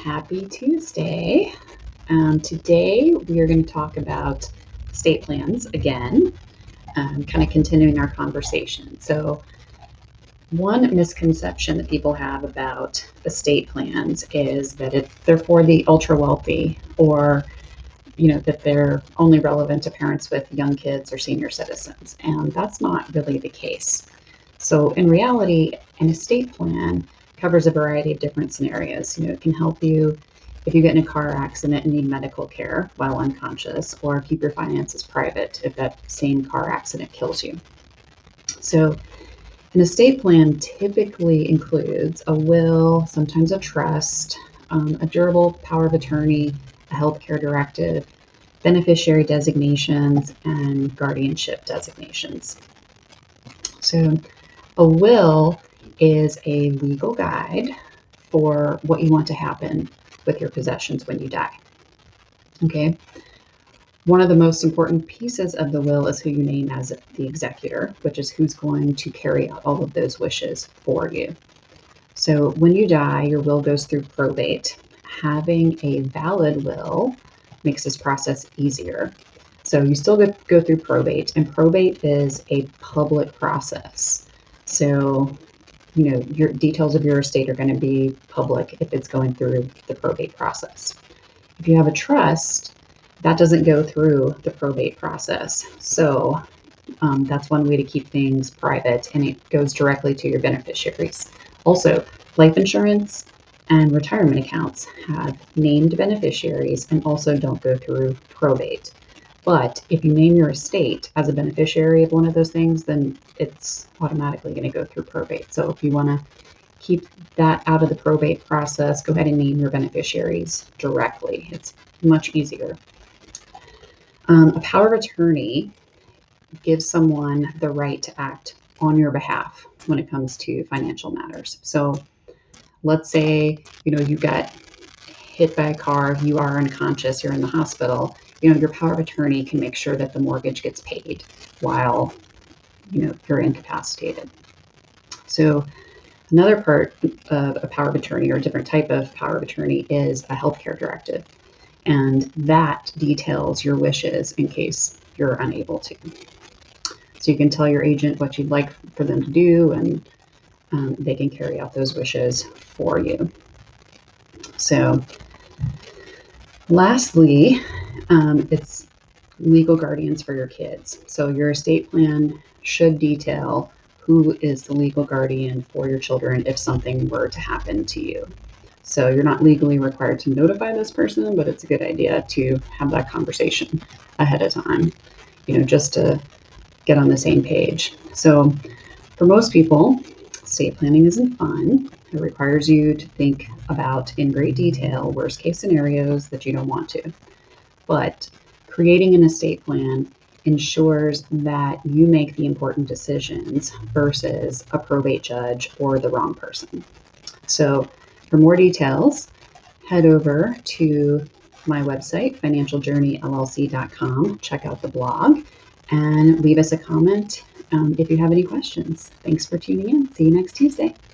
Happy Tuesday. Today we are going to talk about estate plans again, kind of continuing our conversation. So one misconception that people have about estate plans is that they're for the ultra wealthy, or that they're only relevant to parents with young kids or senior citizens, and that's not really the case. So in reality, an estate plan covers a variety of different scenarios. It can help you if you get in a car accident and need medical care while unconscious, or keep your finances private if that same car accident kills you. So an estate plan typically includes a will, sometimes a trust, a durable power of attorney, a healthcare directive, beneficiary designations, and guardianship designations. So a will is a legal guide for what you want to happen with your possessions when you die. Okay. One of the most important pieces of the will is who you name as the executor, which is who's going to carry out all of those wishes for you. So when you die, your will goes through probate. Having a valid will makes this process easier. So you still go through probate, and probate is a public process. So, your details of your estate are going to be public if it's going through the probate process. If you have a trust, that doesn't go through the probate process. So that's one way to keep things private, and it goes directly to your beneficiaries. Also, life insurance and retirement accounts have named beneficiaries and also don't go through probate. But if you name your estate as a beneficiary of one of those things, then it's automatically going to go through probate. So if you want to keep that out of the probate process, go ahead and name your beneficiaries directly. It's much easier. A power of attorney gives someone the right to act on your behalf when it comes to financial matters. So let's say, you got hit by a car, you are unconscious, you're in the hospital. Your power of attorney can make sure that the mortgage gets paid while, you're incapacitated. So another part of a power of attorney, or a different type of power of attorney, is a healthcare directive. And that details your wishes in case you're unable to. So you can tell your agent what you'd like for them to do, and they can carry out those wishes for you. So lastly, it's legal guardians for your kids. So your estate plan should detail who is the legal guardian for your children if something were to happen to you. So you're not legally required to notify this person, but it's a good idea to have that conversation ahead of time, just to get on the same page. So for most people, estate planning isn't fun. It requires you to think about in great detail worst case scenarios that you don't want to. But creating an estate plan ensures that you make the important decisions versus a probate judge or the wrong person. So for more details, head over to my website, financialjourneyllc.com. Check out the blog and leave us a comment if you have any questions. Thanks for tuning in. See you next Tuesday.